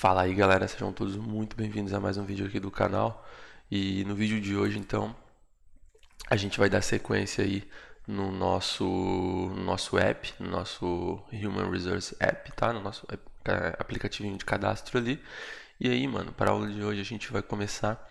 Fala aí galera, sejam todos muito bem-vindos a mais um vídeo aqui do canal. E no vídeo de hoje então a gente vai dar sequência aí no nosso app, no nosso Human Resource App, tá? No nosso aplicativinho de cadastro ali. E aí, mano, para a aula de hoje a gente vai começar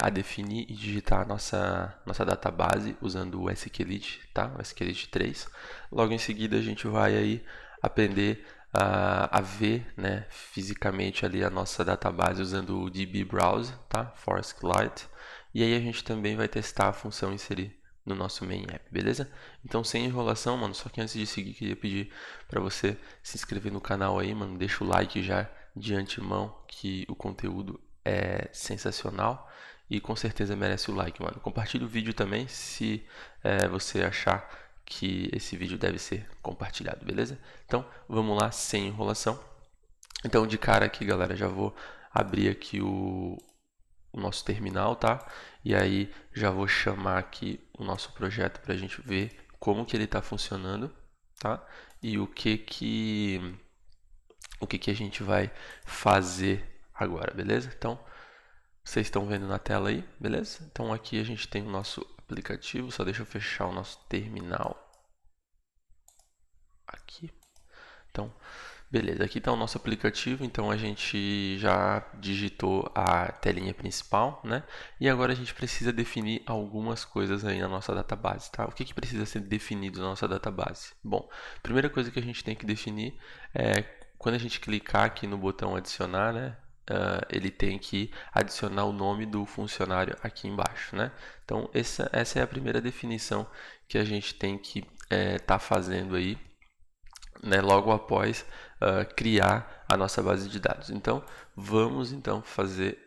a definir e digitar a nossa database usando o SQLite, tá? O SQLite 3. Logo em seguida a gente vai aí aprender a ver, né, fisicamente ali a nossa database usando o DB Browser, tá? For SQLite. E aí a gente também vai testar a função inserir no nosso main app, beleza? Então, sem enrolação, mano, só que antes de seguir, queria pedir para você se inscrever no canal aí, mano, deixa o like já de antemão, que o conteúdo é sensacional e com certeza merece o like, mano. Compartilhe o vídeo também se você achar que esse vídeo deve ser compartilhado, beleza? Então, vamos lá, sem enrolação. Então, de cara aqui, galera, já vou abrir aqui o nosso terminal, tá? E aí já vou chamar aqui o nosso projeto para a gente ver como que ele está funcionando, tá? E o que a gente vai fazer agora, beleza? Então, vocês estão vendo na tela aí, beleza? Então aqui a gente tem o nosso aplicativo, só deixa eu fechar o nosso terminal aqui. Então, beleza, aqui está o nosso aplicativo, então a gente já digitou a telinha principal, né? E agora a gente precisa definir algumas coisas aí na nossa database, tá? O que que precisa ser definido na nossa database? Bom, primeira coisa que a gente tem que definir é quando a gente clicar aqui no botão adicionar, né? Ele tem que adicionar o nome do funcionário aqui embaixo, né? Então essa é a primeira definição que a gente tem que tá fazendo aí, né, logo após criar a nossa base de dados. Então, vamos então fazer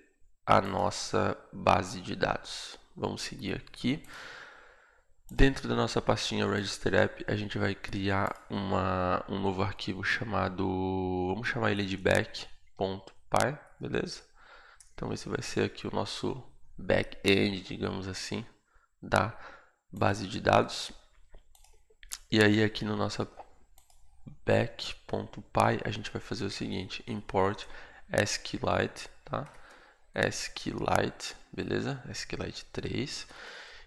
a nossa base de dados. Vamos seguir aqui. Dentro da nossa pastinha Register App, a gente vai criar um novo arquivo chamado, vamos chamar ele de back.py, beleza? Então, esse vai ser aqui o nosso back-end, digamos assim, da base de dados. E aí, aqui no nosso back.py a gente vai fazer o seguinte: import SQLite, tá? SQLite, beleza? SQLite 3.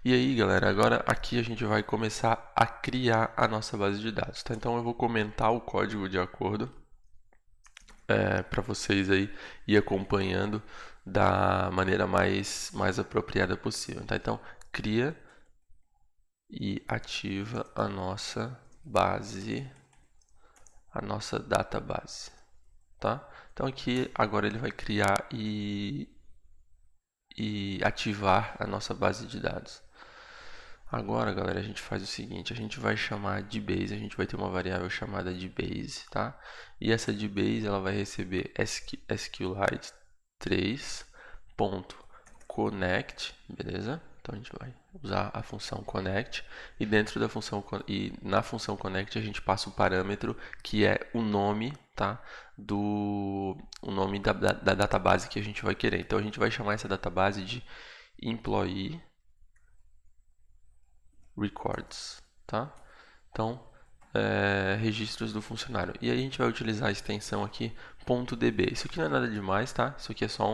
E aí, galera, agora aqui a gente vai começar a criar a nossa base de dados, tá? Então eu vou comentar o código de acordo para vocês aí ir acompanhando da maneira mais apropriada possível, tá? Então, cria e ativa a nossa database, tá? Então aqui agora ele vai criar e ativar a nossa base de dados. Agora, galera, a gente faz o seguinte: a gente vai chamar de base, a gente vai ter uma variável chamada de base, tá? E essa de base ela vai receber SQLite 3.connect, beleza? Então a gente vai usar a função connect e dentro da função na função connect a gente passa o parâmetro que é o nome, tá? O nome da database que a gente vai querer. Então a gente vai chamar essa database de employee records, tá? Então, registros do funcionário. E aí a gente vai utilizar a extensão aqui .db. Isso aqui não é nada demais, tá? Isso aqui é só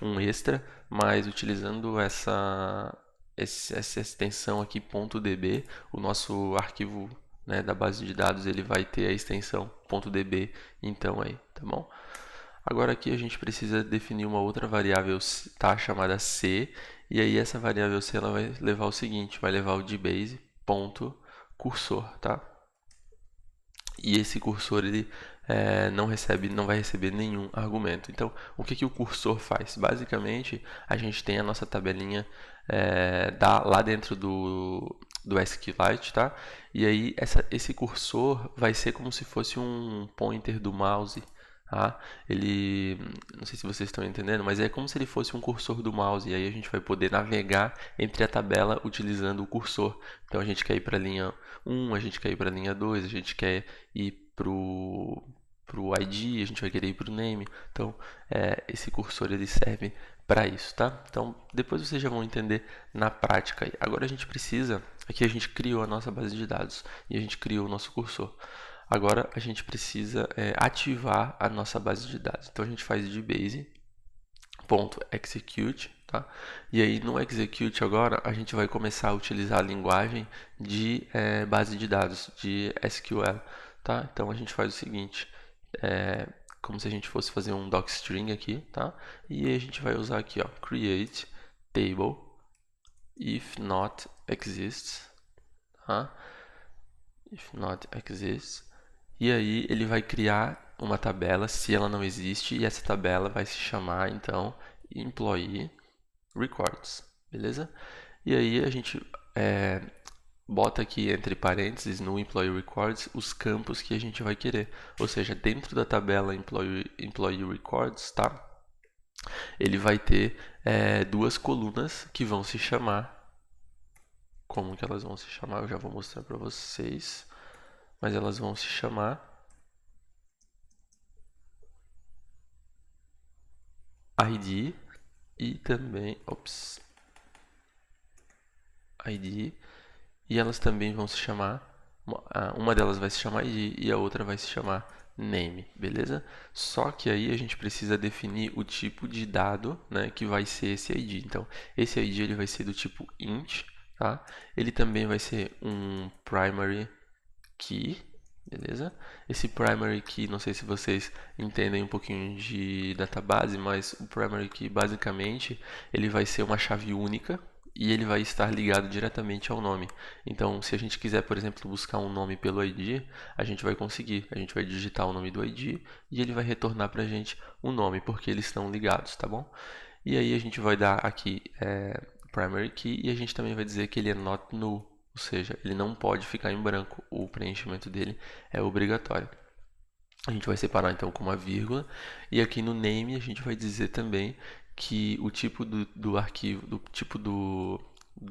um extra, mas utilizando essa extensão aqui .db, o nosso arquivo, né, da base de dados ele vai ter a extensão .db, então aí, tá bom? Agora aqui a gente precisa definir uma outra variável, tá, chamada c, e aí essa variável c ela vai levar o seguinte, vai levar o dbase.cursor, tá? E esse cursor ele não vai receber nenhum argumento. Então, o que o cursor faz? Basicamente, a gente tem a nossa tabelinha lá dentro do SQLite, tá? E aí esse cursor vai ser como se fosse um pointer do mouse, tá? Ele, não sei se vocês estão entendendo, mas é como se ele fosse um cursor do mouse. E aí a gente vai poder navegar entre a tabela utilizando o cursor. Então a gente quer ir para a linha 1, a gente quer ir para a linha 2, a gente quer ir pro ID, a gente vai querer ir pro name. Então, esse cursor ele serve para isso, tá? Então, depois vocês já vão entender na prática aí. Agora a gente precisa, aqui a gente criou a nossa base de dados e a gente criou o nosso cursor. Agora a gente precisa ativar a nossa base de dados. Então a gente faz dbase.execute, tá? E aí no execute agora a gente vai começar a utilizar a linguagem de base de dados, de SQL, tá? Então a gente faz o seguinte, é, como se a gente fosse fazer um docstring aqui, tá? E aí a gente vai usar aqui, ó, create table if not exists, tá? If not exists. E aí ele vai criar uma tabela se ela não existe e essa tabela vai se chamar então employee records, beleza? E aí a gente bota aqui entre parênteses no employee records os campos que a gente vai querer, ou seja, dentro da tabela employee records, tá? Ele vai ter duas colunas que vão se chamar. Como que elas vão se chamar? Eu já vou mostrar para vocês, mas elas vão se chamar ID e também, ID, e elas também vão se chamar, uma delas vai se chamar ID e a outra vai se chamar name, beleza? Só que aí a gente precisa definir o tipo de dado, né, que vai ser esse ID. Então, esse ID ele vai ser do tipo int, tá? Ele também vai ser um primary key, beleza? Esse primary key, não sei se vocês entendem um pouquinho de database, mas o primary key basicamente ele vai ser uma chave única e ele vai estar ligado diretamente ao nome. Então, se a gente quiser, por exemplo, buscar um nome pelo ID, a gente vai conseguir. A gente vai digitar o nome do ID e ele vai retornar para a gente o nome, porque eles estão ligados, tá bom? E aí a gente vai dar aqui primary key e a gente também vai dizer que ele é not null, ou seja, ele não pode ficar em branco, o preenchimento dele é obrigatório. A gente vai separar então com uma vírgula e aqui no name a gente vai dizer também que o tipo do arquivo, do tipo do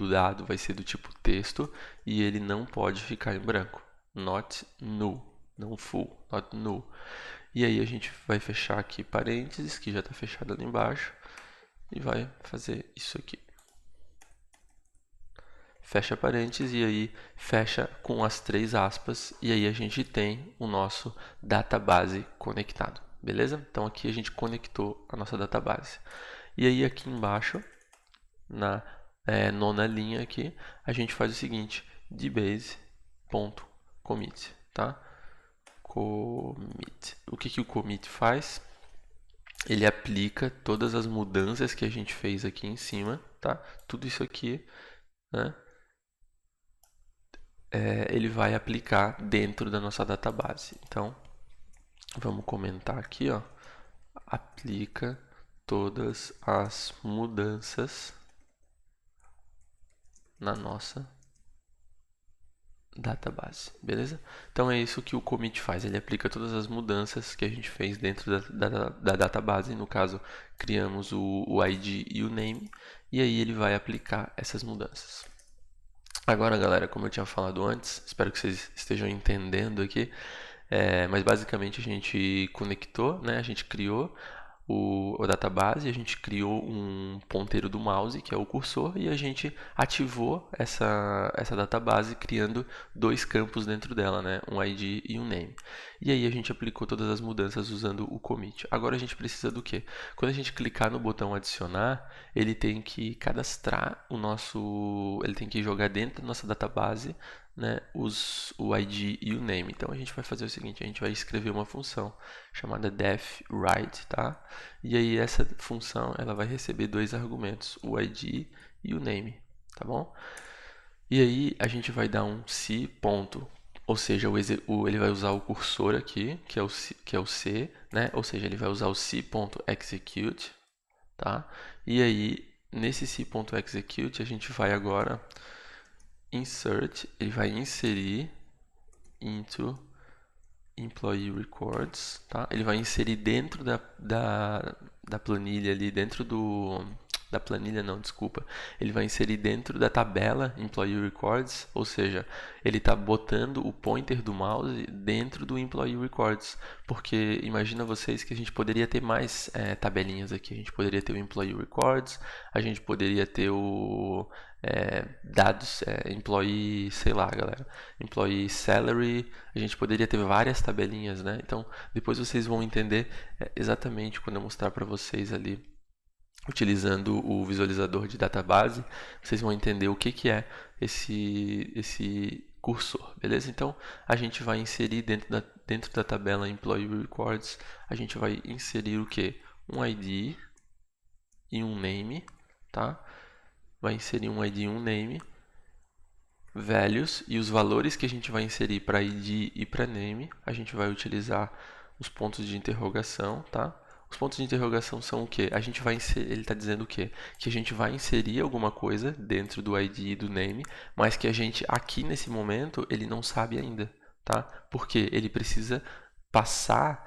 dado vai ser do tipo texto e ele não pode ficar em branco, not null, não full, not null. E aí a gente vai fechar aqui parênteses, que já está fechado ali embaixo, e vai fazer isso aqui. Fecha parênteses e aí fecha com as três aspas e aí a gente tem o nosso database conectado, beleza? Então aqui a gente conectou a nossa database. E aí aqui embaixo, na nona linha aqui, a gente faz o seguinte, dbase.commit, tá? Commit. O que o commit faz? Ele aplica todas as mudanças que a gente fez aqui em cima, tá? Tudo isso aqui, né? Ele vai aplicar dentro da nossa database. Então, vamos comentar aqui, ó. Aplica todas as mudanças na nossa database, beleza? Então é isso que o commit faz, ele aplica todas as mudanças que a gente fez dentro da database, no caso criamos o ID e o name, e aí ele vai aplicar essas mudanças. Agora galera, como eu tinha falado antes, espero que vocês estejam entendendo aqui, mas basicamente a gente conectou, né? A gente criou a database, a gente criou um ponteiro do mouse, que é o cursor, e a gente ativou essa database criando dois campos dentro dela, né? Um ID e um name. E aí a gente aplicou todas as mudanças usando o commit. Agora a gente precisa do quê? Quando a gente clicar no botão adicionar, ele tem que cadastrar ele tem que jogar dentro da nossa database, né, o ID e o name. Então a gente vai fazer o seguinte, a gente vai escrever uma função chamada defWrite, tá? E aí essa função ela vai receber dois argumentos, o ID e o name, tá bom? E aí a gente vai dar um C ponto, ou seja, ele vai usar o cursor aqui, que é o C, né? Ou seja, ele vai usar o C.execute, tá? E aí nesse C.execute a gente vai agora insert, ele vai inserir into employee records, tá? Ele vai inserir dentro da planilha ali, dentro da planilha não, desculpa, ele vai inserir dentro da tabela Employee Records, ou seja, ele está botando o pointer do mouse dentro do Employee Records, porque imagina vocês que a gente poderia ter mais tabelinhas aqui, a gente poderia ter o Employee Records, a gente poderia ter o dados, employee, sei lá, galera, employee salary, a gente poderia ter várias tabelinhas, né? Então, depois vocês vão entender exatamente quando eu mostrar para vocês ali, utilizando o visualizador de database, vocês vão entender o que é esse cursor, beleza? Então, a gente vai inserir dentro da tabela Employee Records, a gente vai inserir o que? Um ID e um name, tá? Vai inserir um ID e um name, values, e os valores que a gente vai inserir para ID e para name, a gente vai utilizar os pontos de interrogação, tá? Os pontos de interrogação são o que? A gente vai inserir, ele está dizendo o quê? Que a gente vai inserir alguma coisa dentro do ID e do name, mas que a gente, aqui nesse momento, ele não sabe ainda, tá? Porque ele precisa passar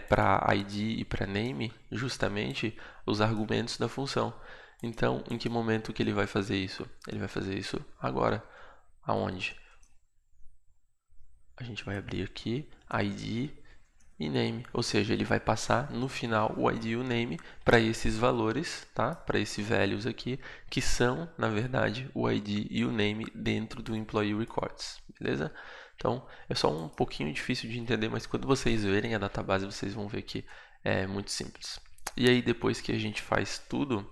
para ID e para name, justamente, os argumentos da função. Então, em que momento que ele vai fazer isso? Ele vai fazer isso agora. Aonde? A gente vai abrir aqui ID e name, ou seja, ele vai passar no final o ID e o name para esses valores, tá? Para esses values aqui, que são, na verdade, o ID e o name dentro do Employee Records, beleza? Então, é só um pouquinho difícil de entender, mas quando vocês verem a database, vocês vão ver que é muito simples. E aí, depois que a gente faz tudo,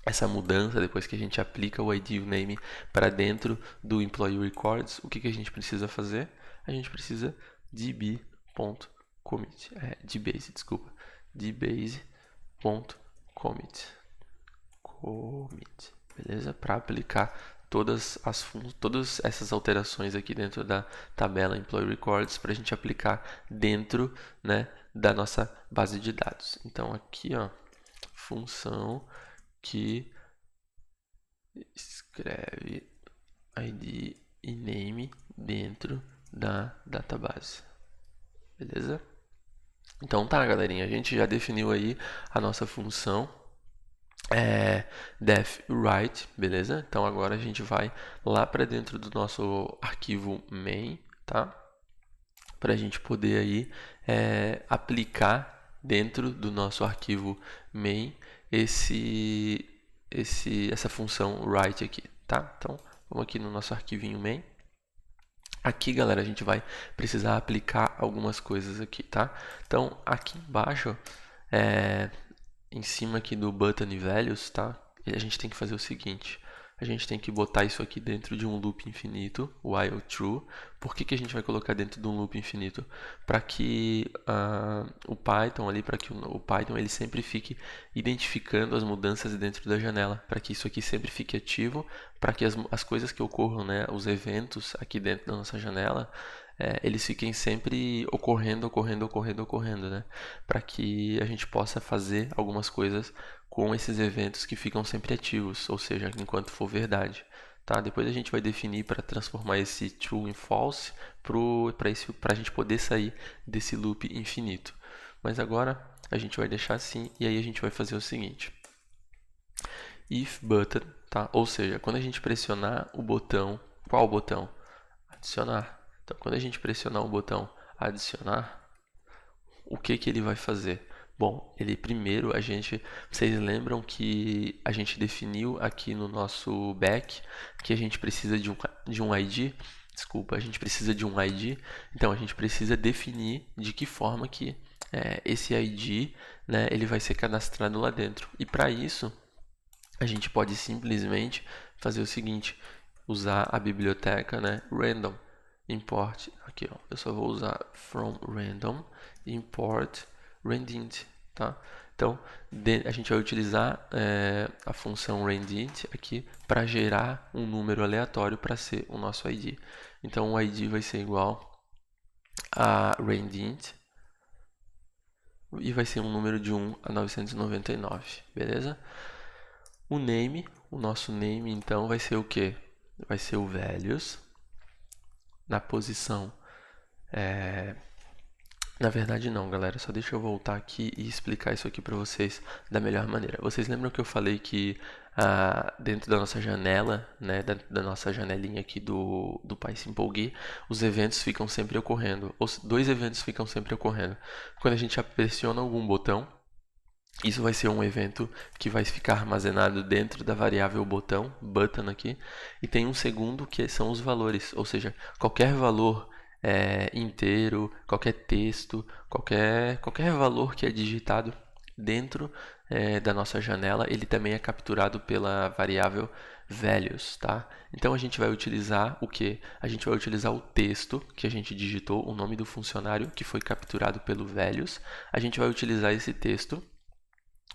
essa mudança, depois que a gente aplica o ID e o name para dentro do Employee Records, o que a gente precisa fazer? A gente precisa db.commit, dbase, desculpa, dbase.commit, beleza? Para aplicar todas essas alterações aqui dentro da tabela Employee Records para a gente aplicar dentro, né, da nossa base de dados. Então aqui, ó, função que escreve ID e name dentro da database, beleza? Então tá, galerinha, a gente já definiu aí a nossa função def write, beleza? Então agora a gente vai lá para dentro do nosso arquivo main, tá? Para a gente poder aí aplicar dentro do nosso arquivo main essa função write aqui, tá? Então vamos aqui no nosso arquivinho main. Aqui, galera, a gente vai precisar aplicar algumas coisas aqui, tá? Então aqui embaixo, em cima aqui do button e values, tá? A gente tem que fazer o seguinte: a gente tem que botar isso aqui dentro de um loop infinito, while true. Por que a gente vai colocar dentro de um loop infinito? Para que o Python ali, para que o Python ele sempre fique identificando as mudanças dentro da janela, para que isso aqui sempre fique ativo, para que as coisas que ocorram, né, os eventos aqui dentro da nossa janela, eles fiquem sempre ocorrendo, né? Para que a gente possa fazer algumas coisas com esses eventos que ficam sempre ativos, ou seja, enquanto for verdade. Tá? Depois a gente vai definir para transformar esse true em false para a gente poder sair desse loop infinito. Mas agora a gente vai deixar assim e aí a gente vai fazer o seguinte: if button, tá? Ou seja, quando a gente pressionar o botão, qual botão? Adicionar. Então, quando a gente pressionar o botão adicionar, o que ele vai fazer? Bom, ele primeiro vocês lembram que a gente definiu aqui no nosso back que a gente precisa de um ID? Desculpa, a gente precisa de um ID. Então a gente precisa definir de que forma que esse ID, né, ele vai ser cadastrado lá dentro. E para isso a gente pode simplesmente fazer o seguinte: usar a biblioteca, né, random import aqui, ó. Eu só vou usar from random import randint, tá? Então a gente vai utilizar a função randint aqui para gerar um número aleatório para ser o nosso ID. Então o ID vai ser igual a randint e vai ser um número de 1 a 999, beleza? O nosso name então vai ser o que? Vai ser o values na posição Na verdade não, galera, só deixa eu voltar aqui e explicar isso aqui para vocês da melhor maneira. Vocês lembram que eu falei que dentro da nossa janela, né, da nossa janelinha aqui do PySimpleGui, os eventos ficam sempre ocorrendo, os dois eventos ficam sempre ocorrendo. Quando a gente pressiona algum botão, isso vai ser um evento que vai ficar armazenado dentro da variável button aqui, e tem um segundo que são os valores, ou seja, qualquer valor inteiro, qualquer texto, qualquer valor que é digitado dentro da nossa janela, ele também é capturado pela variável values, tá? Então a gente vai utilizar o que? A gente vai utilizar o texto que a gente digitou, o nome do funcionário que foi capturado pelo values. A gente vai utilizar esse texto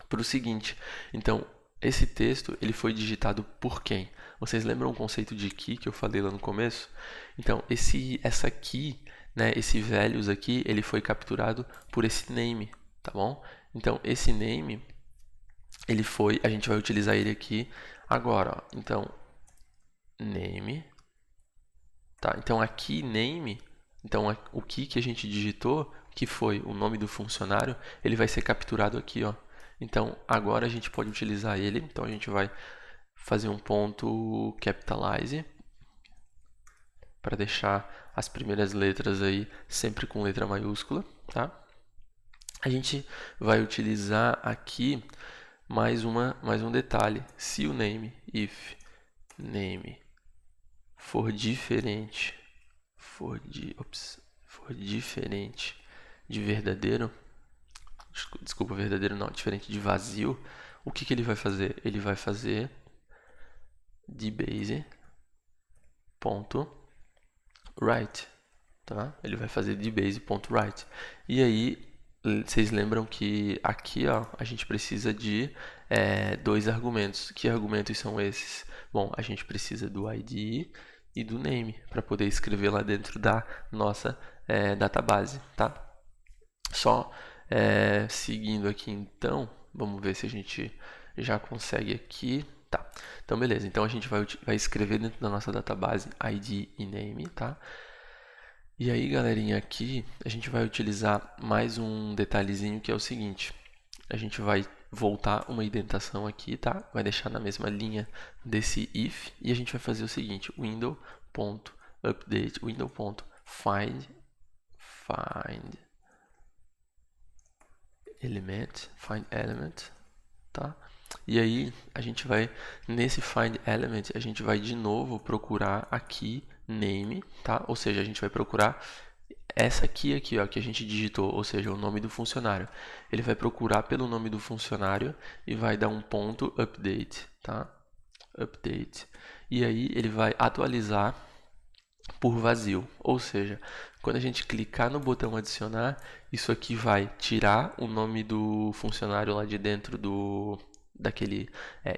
para o seguinte. Então, esse texto ele foi digitado por quem? Vocês lembram o conceito de key que eu falei lá no começo? Então, essa key, né, esse values aqui, ele foi capturado por esse name, tá bom? Então, esse name, a gente vai utilizar ele aqui agora, ó. Então, name, tá? Então, aqui name, então o key que a gente digitou, que foi o nome do funcionário, ele vai ser capturado aqui, ó. Então, agora a gente pode utilizar ele. Então, a gente vai fazer um ponto capitalize para deixar as primeiras letras aí sempre com letra maiúscula, tá? A gente vai utilizar aqui mais um detalhe. Se o name, if name for diferente, for diferente de verdadeiro, desculpa, verdadeiro não, diferente de vazio, o que ele vai fazer? Ele vai fazer dbase ponto write, tá? Ele vai fazer dbase ponto write. E aí vocês lembram que aqui, ó, a gente precisa de dois argumentos. Que argumentos são esses? Bom, a gente precisa do ID e do name para poder escrever lá dentro da nossa database, tá? Só seguindo aqui então, vamos ver se a gente já consegue aqui. Tá, então beleza, então a gente vai escrever dentro da nossa database ID e name, tá? E aí, galerinha, aqui a gente vai utilizar mais um detalhezinho que é o seguinte. A gente vai voltar uma indentação aqui, tá? Vai deixar na mesma linha desse if e a gente vai fazer o seguinte, window.update, window.find element, tá? E aí a gente vai nesse find element, a gente vai de novo procurar aqui name, tá? Ou seja, a gente vai procurar essa aqui, ó, que a gente digitou, ou seja, o nome do funcionário. Ele vai procurar pelo nome do funcionário e vai dar um ponto update, tá? Update. E aí ele vai atualizar por vazio, ou seja, quando a gente clicar no botão adicionar, isso aqui vai tirar o nome do funcionário lá de dentro daquele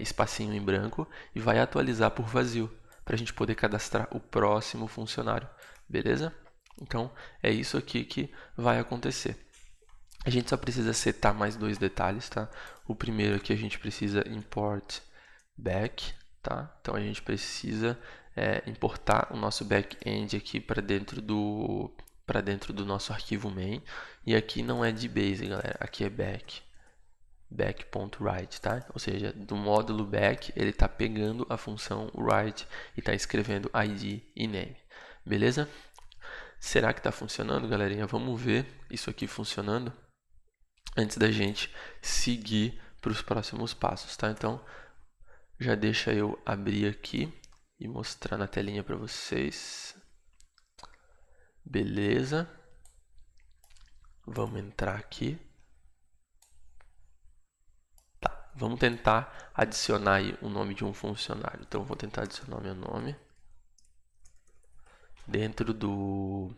espacinho em branco e vai atualizar por vazio, para a gente poder cadastrar o próximo funcionário, beleza? Então, é isso aqui que vai acontecer. A gente só precisa setar mais dois detalhes, tá? O primeiro aqui a gente precisa import back, tá? Então a gente precisa importar o nosso back-end aqui para dentro do nosso arquivo main. E aqui não é dbase, galera. Aqui é back.write, tá? Ou seja, do módulo back, ele está pegando a função write e está escrevendo id e name. Beleza? Será que está funcionando, galerinha? Vamos ver isso aqui funcionando antes da gente seguir para os próximos passos, tá? Então, já deixa eu abrir aqui e mostrar na telinha para vocês. Beleza. Vamos entrar aqui. Tá, vamos tentar adicionar aí o nome de um funcionário. Então, vou tentar adicionar meu nome dentro do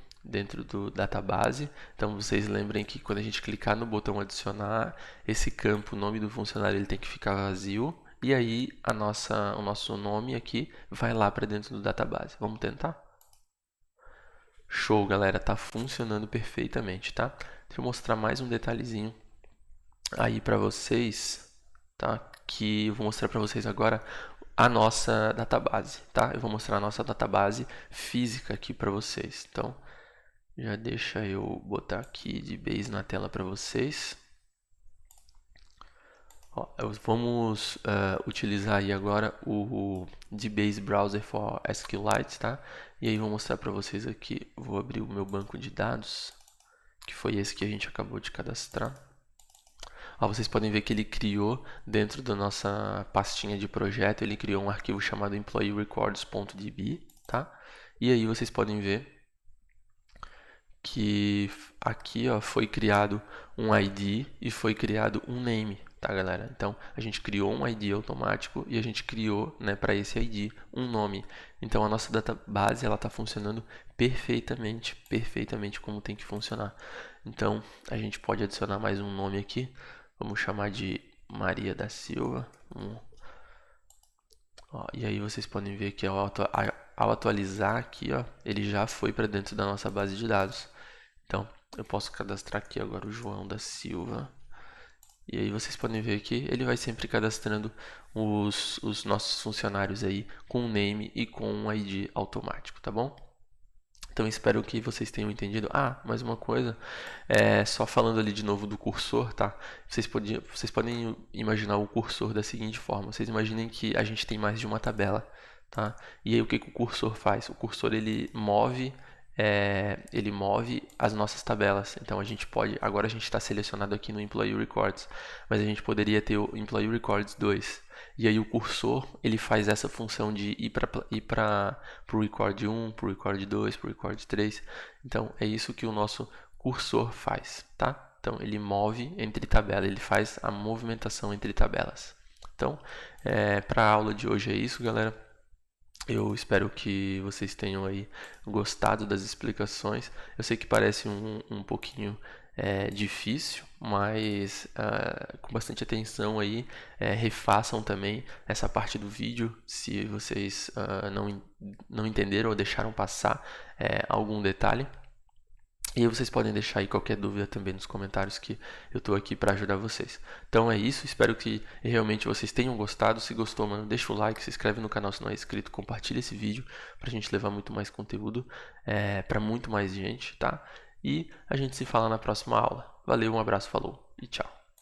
database. Então, vocês lembrem que quando a gente clicar no botão adicionar, esse campo, o nome do funcionário, ele tem que ficar vazio. E aí, o nosso nome aqui vai lá para dentro do database. Vamos tentar? Show, galera, tá funcionando perfeitamente, tá? Deixa eu mostrar mais um detalhezinho aí para vocês, tá? Que eu vou mostrar para vocês agora a nossa database, tá? Eu vou mostrar a nossa database física aqui para vocês. Então, Já deixa eu botar aqui DBase na tela para vocês. Ó, vamos utilizar aí agora o DBase Browser for SQLite, tá? E aí vou mostrar para vocês aqui. Vou abrir o meu banco de dados, que foi esse que a gente acabou de cadastrar. Ó, vocês podem ver que ele criou dentro da nossa pastinha de projeto, ele criou um arquivo chamado employeerecords.db, tá? E aí vocês podem ver que aqui, ó, foi criado um ID e foi criado um name, tá, galera? Então a gente criou um ID automático e a gente criou, né, para esse ID um nome. Então a nossa database ela está funcionando perfeitamente como tem que funcionar. Então a gente pode adicionar mais um nome aqui. Vamos chamar de Maria da Silva. Ó, e aí vocês podem ver que ao atualizar aqui, ó, ele já foi para dentro da nossa base de dados. Então, eu posso cadastrar aqui agora o João da Silva. E aí vocês podem ver que ele vai sempre cadastrando os nossos funcionários aí com um name e com um ID automático, tá bom? Então espero que vocês tenham entendido. Ah, mais uma coisa, só falando ali de novo do cursor, tá? Vocês podem imaginar o cursor da seguinte forma. Vocês imaginem que a gente tem mais de uma tabela, tá? E aí o que o cursor faz? O cursor ele move as nossas tabelas. Então agora a gente está selecionado aqui no Employee Records, mas a gente poderia ter o Employee Records 2. E aí o cursor ele faz essa função de ir para o record 1, para o record 2, para o record 3. Então é isso que o nosso cursor faz, tá? Então ele move entre tabelas, ele faz a movimentação entre tabelas. Então, para a aula de hoje é isso, galera. Eu espero que vocês tenham aí gostado das explicações. Eu sei que parece um pouquinho difícil, mas com bastante atenção aí, refaçam também essa parte do vídeo se vocês não entenderam ou deixaram passar algum detalhe. E aí vocês podem deixar aí qualquer dúvida também nos comentários que eu estou aqui para ajudar vocês. Então é isso, espero que realmente vocês tenham gostado. Se gostou, mano, deixa o like, se inscreve no canal se não é inscrito, compartilha esse vídeo para a gente levar muito mais conteúdo para muito mais gente, tá? E a gente se fala na próxima aula. Valeu, um abraço, falou e tchau.